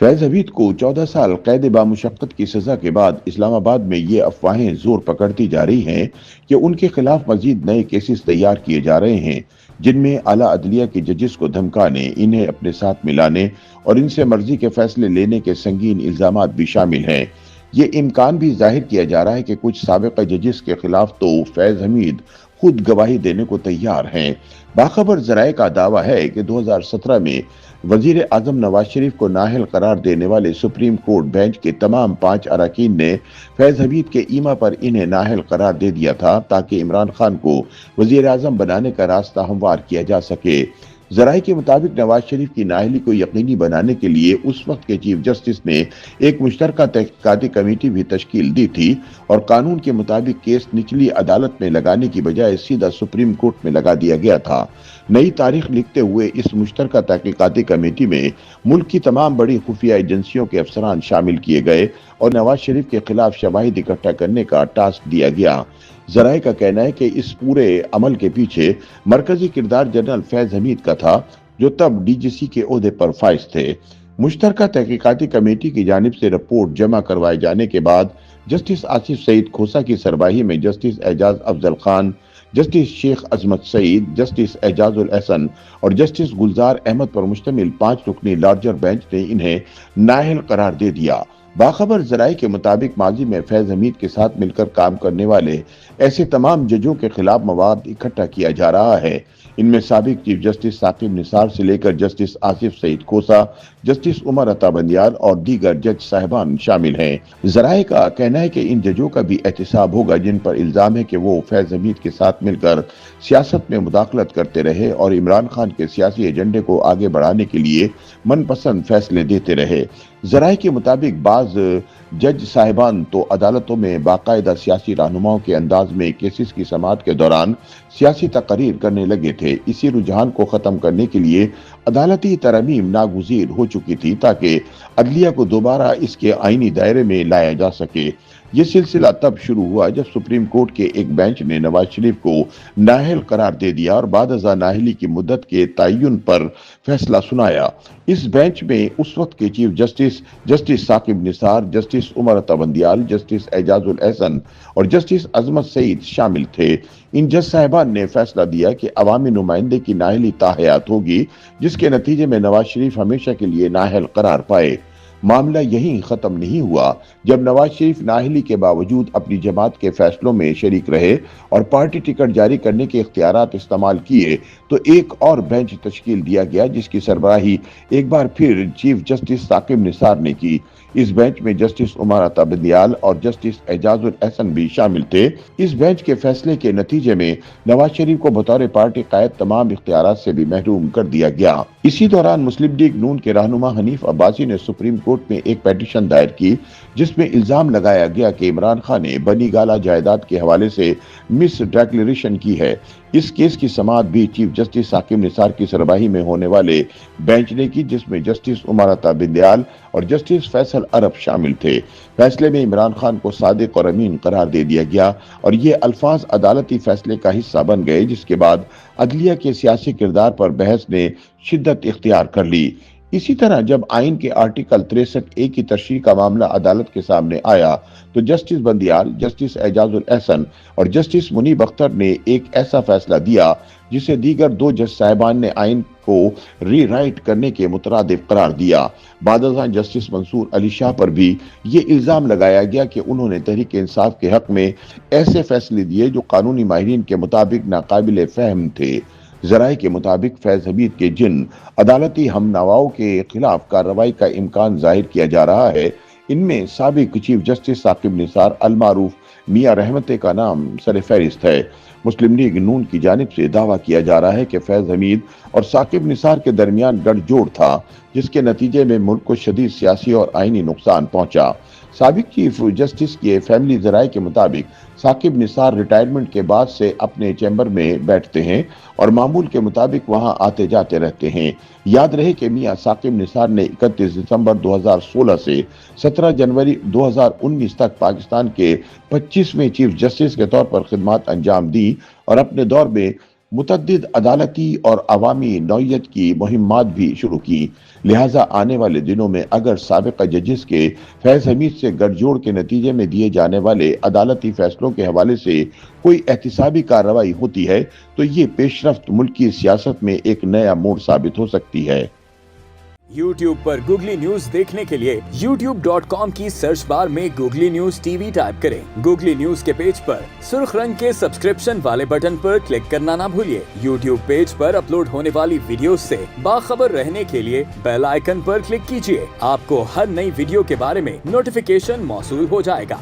फैज हमीद को 14 साल कैद बामुशक्कत की सजा के बाद इस्लामाबाद में ये अफवाहें जोर पकड़ती जा रही हैं कि उनके खिलाफ मजीद नए केसेस तैयार किए जा रहे हैं, जिनमें आला अदलिया के जजेस को धमकाने, इन्हें अपने साथ मिलाने और इनसे मर्जी के फैसले लेने के संगीन इल्जामात भी शामिल हैं। ये इम्कान भी जाहिर किया जा रहा है कि कुछ साबिक़ा जजेस के खिलाफ तो फैज हमीद खुद गवाही देने को तैयार हैं। बाखबर जराये का दावा है कि 2017 में वजीर आजम नवाज शरीफ को नाअहल करार देने वाले सुप्रीम कोर्ट बेंच के तमाम 5 अरकान ने फैज हमीद के ईमा पर इन्हें नाअहल करार दे दिया था ताकि इमरान खान को वजीर आजम बनाने का रास्ता हमवार किया जा सके। जराये के मुताबिक नवाज शरीफ की नाअहली को यकीनी बनाने के लिए उस वक्त के चीफ जस्टिस ने एक मुश्तरका तहकीकाती कमेटी भी तश्कील दी थी और कानून के मुताबिक केस निचली अदालत में लगाने की बजाय सीधा सुप्रीम कोर्ट में लगा दिया गया था। नई तारीख लिखते हुए इस मुश्तरका तहकीकाती कमेटी में मुल्क की तमाम बड़ी खुफिया एजेंसियों के अफसरान शामिल किए गए और नवाज शरीफ के खिलाफ शवाहिद इकट्ठा करने का टास्क दिया गया। जराये का कहना है कि इस पूरे अमल के पीछे मरकजी किरदार जनरल फैज हमीद का था, जो तब डीजीसी के ओहदे पर फाइज थे। मुश्तरका तहकीकाती कमेटी की जानिब से रिपोर्ट जमा करवाए जाने के बाद जस्टिस आसिफ सईद खोसा की सरबराही में जस्टिस एजाज अफजल खान, जस्टिस शेख अजमत सईद, जस्टिस एजाजुल एहसन और जस्टिस गुलजार अहमद पर मुश्तमिल 5 रुकनी लार्जर बेंच ने इन्हें नाअहल करार दे दिया। बाखबर जराये के मुताबिक माजी में फैज हमीद के साथ मिलकर काम करने वाले ऐसे तमाम जजों के खिलाफ मवाद इकट्ठा किया जा रहा है। इनमें साबिक चीफ जस्टिस साकिब निसार से लेकर जस्टिस आसिफ सईद खोसा, जस्टिस उमर अता बंदियाल और दीगर जज साहिबान शामिल हैं। जराये का कहना है कि इन जजों का भी एहतसाब होगा जिन पर इल्जाम है कि वो फैज हमीद के साथ मिलकर सियासत में मुदाखलत करते रहे और इमरान खान के सियासी एजेंडे को आगे बढ़ाने के लिए मनपसंद फैसले देते रहे। जराये के मुताबिक बाज जज साहिबान तो अदालतों में बाकायदा सियासी रहनुमाओं के अंदाज में केसेस की समाअत के दौरान सियासी तकरीर करने लगे थे। इसी रुझान को खत्म करने के लिए अदालती तरमीम नागुज़ीर हो चुकी थी ताकि अदलिया को दोबारा इसके आईनी दायरे में लाया जा सके। ये सिलसिला तब शुरू हुआ जब सुप्रीम कोर्ट के एक बेंच ने नवाज शरीफ को नाअहल करार दे दिया और बाद अज़ा नाअहली की मुद्दत के तयन पर फैसला सुनाया। इस बेंच में उस वक्त के chief justice Saqib Nisar, justice Umar Ata Bandial, justice Ejazul Ehsan और जस्टिस अजमत सईद शामिल थे। इन जज साहिबान ने फैसला दिया कि अवामी नुमाइंदे की नाअहली ताहयात होगी, जिसके नतीजे में नवाज शरीफ हमेशा के लिए नाअहल करार पाए। मामला यहीं खत्म नहीं हुआ जब नवाज शरीफ नाअहली के बावजूद अपनी जमात के फैसलों में शरीक रहे और पार्टी टिकट जारी करने के इख्तियारात इस्तेमाल किए तो एक और बेंच तश्कील दिया गया जिसकी सरबराही एक बार फिर चीफ जस्टिस साकिब निसार ने की। इस बेंच में जस्टिस उमर अता बंदियाल और जस्टिस एजाजुल एहसन भी शामिल थे। इस बेंच के फैसले के नतीजे में नवाज शरीफ को बतौर पार्टी कायद तमाम इख्तियारात से भी महरूम कर दिया गया। इसी दौरान मुस्लिम लीग नून के रहनुमा हनीफ अब्बासी ने सुप्रीम कोर्ट में एक पेटिशन दायर की जिसमें इल्जाम लगाया गया कि इमरान खान ने बनी गाला जायदाद के हवाले से मिस डिक्लेरेशन की है। इस केस की समाअत भी चीफ जस्टिस साकिब निसार की सरबराही में होने वाले बेंच ने की, जिसमें जस्टिस उमर अता बंदियाल और जस्टिस फैसल अरब शामिल थे। फैसले में इमरान खान को सादिक और अमीन करार दे दिया गया और ये अल्फाज अदालती फैसले का हिस्सा बन गए, जिसके बाद अदलिया के सियासी किरदार पर बहस ने शिद्दत इख्तियार कर ली। इसी तरह जब आइन के आर्टिकल 63A की तशरीह का मामला अदालत के सामने आया तो जस्टिस बंदियाल, जस्टिस एजाजुल एहसन और जस्टिस मुनीब अख्तर ने एक ऐसा फैसला दिया जिसे दीगर 2 जज साहिबान ने आइन को रीराइट करने के मुतरादिफ करार दिया। बादशाह जस्टिस मंसूर अली शाह पर भी ये इल्जाम लगाया गया कि उन्होंने तहरीक इंसाफ के हक में ऐसे फैसले दिए जो कानूनी माहिरीन के मुताबिक नाकाबिल फहम थे। जराये के मुताबिक फैज हमीद के जिन अदालती हमनवाओं के खिलाफ कार्रवाई का इम्कान जाहिर किया जा रहा है, इनमें साबिक चीफ जस्टिस साकिब निसार अलमारूफ मियां रहमते का नाम सर फहरिस्त है। मुस्लिम लीग नून की जानिब से दावा किया जा रहा है कि फैज हमीद और साकिब निसार के दरमियान गठजोड़ था, जिसके नतीजे में मुल्क को शदीद सियासी और आईनी नुकसान पहुंचा। साबिक चीफ जस्टिस के फैमिली जराये के मुताबिक साकिब निसार रिटायरमेंट के बाद से अपने चैम्बर में बैठते हैं और मामूल के मुताबिक वहां आते जाते रहते हैं। याद रहे कि मियां साकिब निसार ने 31 दिसंबर 2016 से 17 जनवरी 2019 तक पाकिस्तान के 25वें चीफ जस्टिस के तौर पर खिदमत अंजाम दी और अपने दौर में मुतअद्दिद अदालती और अवामी नौयत की मुहिम्मात भी शुरू की। लिहाजा आने वाले दिनों में अगर साबिक़ा जजेस के फैज़ हमीद से गठजोड़ के नतीजे में दिए जाने वाले अदालती फैसलों के हवाले से कोई एहतिसाबी कार्रवाई होती है तो ये पेशरफ्त मुल्क की सियासत में एक नया मोड़ साबित हो सकती है। YouTube पर गूगली न्यूज देखने के लिए youtube.com की सर्च बार में गूगली न्यूज टीवी टाइप करें। गूगली न्यूज के पेज पर सुर्ख रंग के सब्सक्रिप्शन वाले बटन पर क्लिक करना ना भूलिए। YouTube पेज पर अपलोड होने वाली वीडियोस से बाखबर रहने के लिए बेल आइकन पर क्लिक कीजिए। आपको हर नई वीडियो के बारे में नोटिफिकेशन मौसूल हो जाएगा।